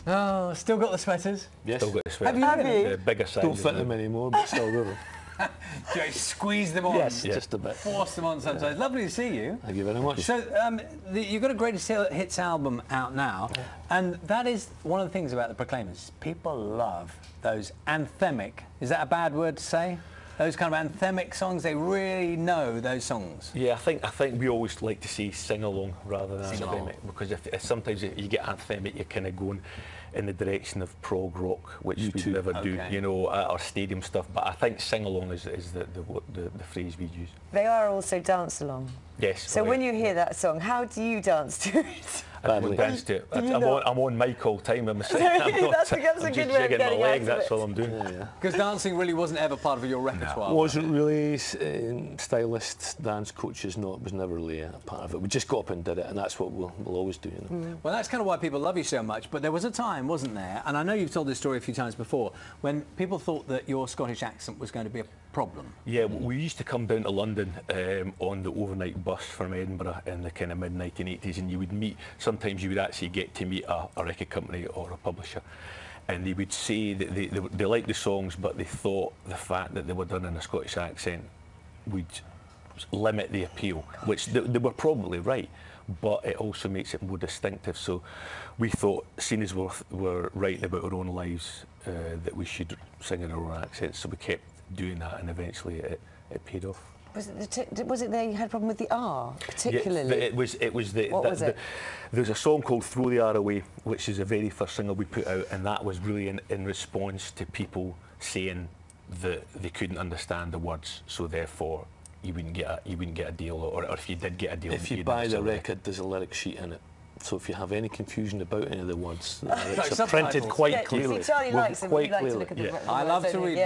Oh, still got the sweaters? Yes. Still got the sweaters. Have you? The bigger size. Don't fit them anymore, but still got them. Do you squeeze them on? Yes, just a bit. Force them on sometimes. Lovely to see you. Thank you very much. So, you've got a greatest hits album out now, and that is one of the things about the Proclaimers. People love those anthemic, is that a bad word to say? Those kind of anthemic songs, they really know those songs. Yeah, I think we always like to see sing-along rather than anthemic, because if sometimes you get anthemic, you're kind of going in the direction of prog rock, which we never do, you know, or stadium stuff. But I think sing-along is the phrase we use. They are also dance-along. Yes. So when you hear that song, how do you dance to it? I don't dance to it. I'm on mic all the time. I'm just jigging my leg, that's all I'm doing. Because dancing really wasn't ever part of your repertoire. No. Wasn't really. Stylists, dance coaches, no, it was never really a part of it. We just got up and did it, and that's what we'll always do. You know? Well, that's kind of why people love you so much. But there was a time, wasn't there, and I know you've told this story a few times before, when people thought that your Scottish accent was going to be a problem. Yeah, we used to come down to London on the overnight bus from Edinburgh in the kind of mid-1980s, and you would meet, sometimes you would actually get to meet a record company or a publisher, and they would say that they liked the songs, but they thought the fact that they were done in a Scottish accent would limit the appeal, which they were probably right, but it also makes it more distinctive. So we thought, seeing as we're writing about our own lives, that we should sing in our own accents, so we kept doing that, and eventually it paid off. Was it they had a problem with the R particularly? Yeah, it was the. What was it? There's a song called "Throw the R Away," which is the very first single we put out, and that was really in response to people saying that they couldn't understand the words, so therefore you wouldn't get a deal, or if you did get a deal, if you buy the record, there's a lyric sheet in it. So if you have any confusion about any of the words, it's printed quite clearly. See, Charlie likes them. Like to look at the I love to read.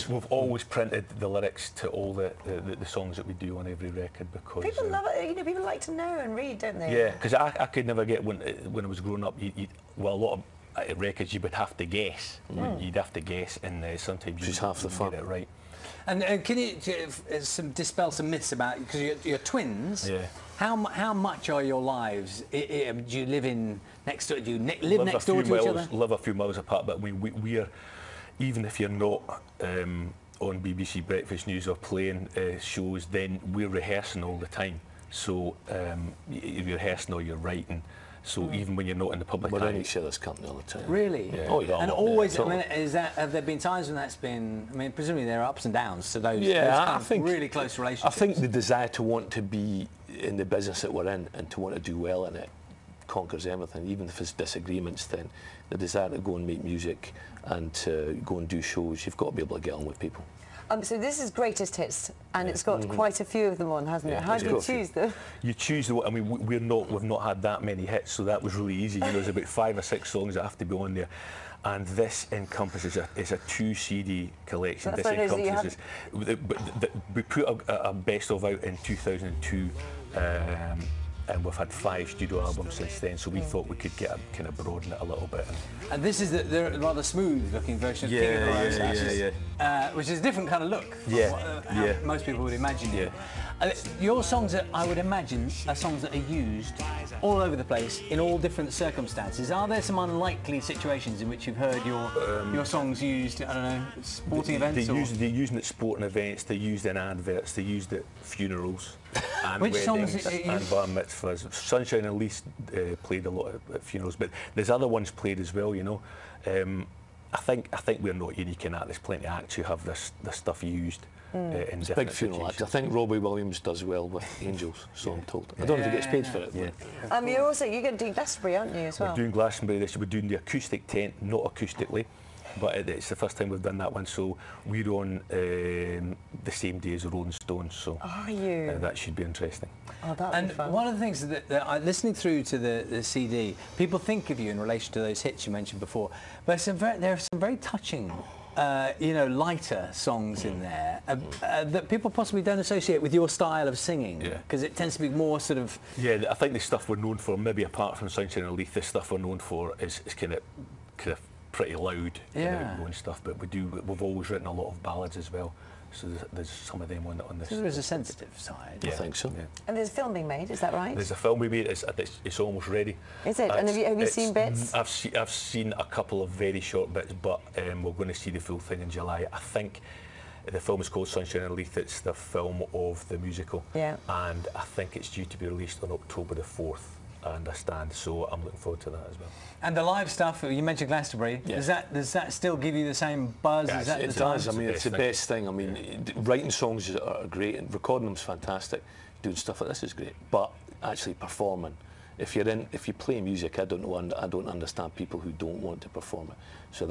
We've always printed the lyrics to all the songs that we do on every record, because people love it. You know, people like to know and read, don't they? Yeah, because I could never get, when I was growing up, well, a lot of records you would have to guess. You'd have to guess, and sometimes you half the fun. Get it right. And can you dispel some myths about, because you're twins? Yeah. How much are your lives? Do you live next door? Do you live next door to each other? Live a few miles apart, but we are, even if you're not on BBC Breakfast News or playing shows, then we're rehearsing all the time. So you're rehearsing or you're writing. So even when you're not in the public eye, we're in each other's company all the time. Really? Yeah. Oh yeah. And always. I mean, have there been times when that's been? I mean, presumably there are ups and downs to those. Yeah, I think really close relationships. I think the desire to want to be in the business that we're in and to want to do well in it conquers everything. Even if it's disagreements, then the desire to go and make music and to go and do shows, you've got to be able to get on with people. So this is greatest hits, and it's got quite a few of them on, hasn't it? How do you choose them? You choose the. I mean, we've not had that many hits, so that was really easy. You know, there's about 5 or 6 songs that have to be on there, and this encompasses a 2 CD collection. That's this encompasses. We put a best of out in 2002. And we've had 5 studio albums since then, so we thought we could kind of broaden it a little bit. And this is the rather smooth-looking version of King of the Roses, which is a different kind of look from what most people would imagine. Your songs, I would imagine, are songs that are used all over the place in all different circumstances. Are there some unlikely situations in which you've heard your songs used? I don't know, sporting events. They're used at sporting events. They're used in adverts. They're used at funerals. And which weddings songs and bar mitzvahs. Sunshine at least played a lot at funerals, but there's other ones played as well. You know, I think we're not unique in that. There's plenty of acts who have this stuff used in different big funeral acts. I think Robbie Williams does well with Angels, so I'm told. I don't know if he gets paid for it. Yeah. You're going to do Glastonbury, aren't you, as well? We're doing Glastonbury this year. We're doing the acoustic tent, not acoustically. But it's the first time we've done that one, so we're on the same day as the Rolling Stones, so are you? That should be interesting. Oh, that'll be fun. One of the things that listening through to the CD, people think of you in relation to those hits you mentioned before, but there are some very touching, you know, lighter songs in there that people possibly don't associate with your style of singing, because it tends to be more sort of. Yeah, I think the stuff we're known for, maybe apart from Sunshine and Leith, the stuff we're known for is kind of pretty loud and outgoing stuff, but we've always written a lot of ballads as well. So there's some of them on this. So there is a sensitive side. I think so. Yeah. And there's a film being made, is that right? There's a film we made. It's almost ready. Is it? And have you seen bits? I've seen a couple of very short bits, but we're going to see the full thing in July. I think the film is called Sunshine and Leith. It's the film of the musical. Yeah. And I think it's due to be released on October the 4th. I understand, so I'm looking forward to that as well. And the live stuff, you mentioned Glastonbury, does that still give you the same buzz? Yeah, Is that it does. I mean, it's the best thing. I mean, writing songs are great, and recording them's fantastic. Doing stuff like this is great, but actually performing, if you play music, I don't understand people who don't want to perform it. So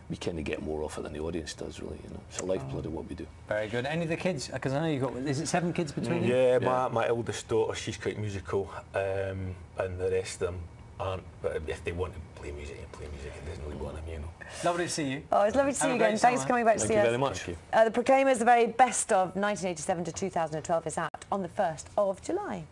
we kind of get more off it than the audience does, really. You know, it's a lifeblood of what we do. Very good. Any of the kids? Because I know you've got, is it 7 kids between you? Yeah, my eldest daughter, she's quite musical, and the rest of them aren't. But if they want to play music, they play music. It doesn't really bother me, you know. Lovely to see you. Oh, it's lovely to see you again. Thanks for coming back to see us. Thank you very much. Thank you. The Proclaimers, the very best of 1987 to 2012 is out on the 1st of July.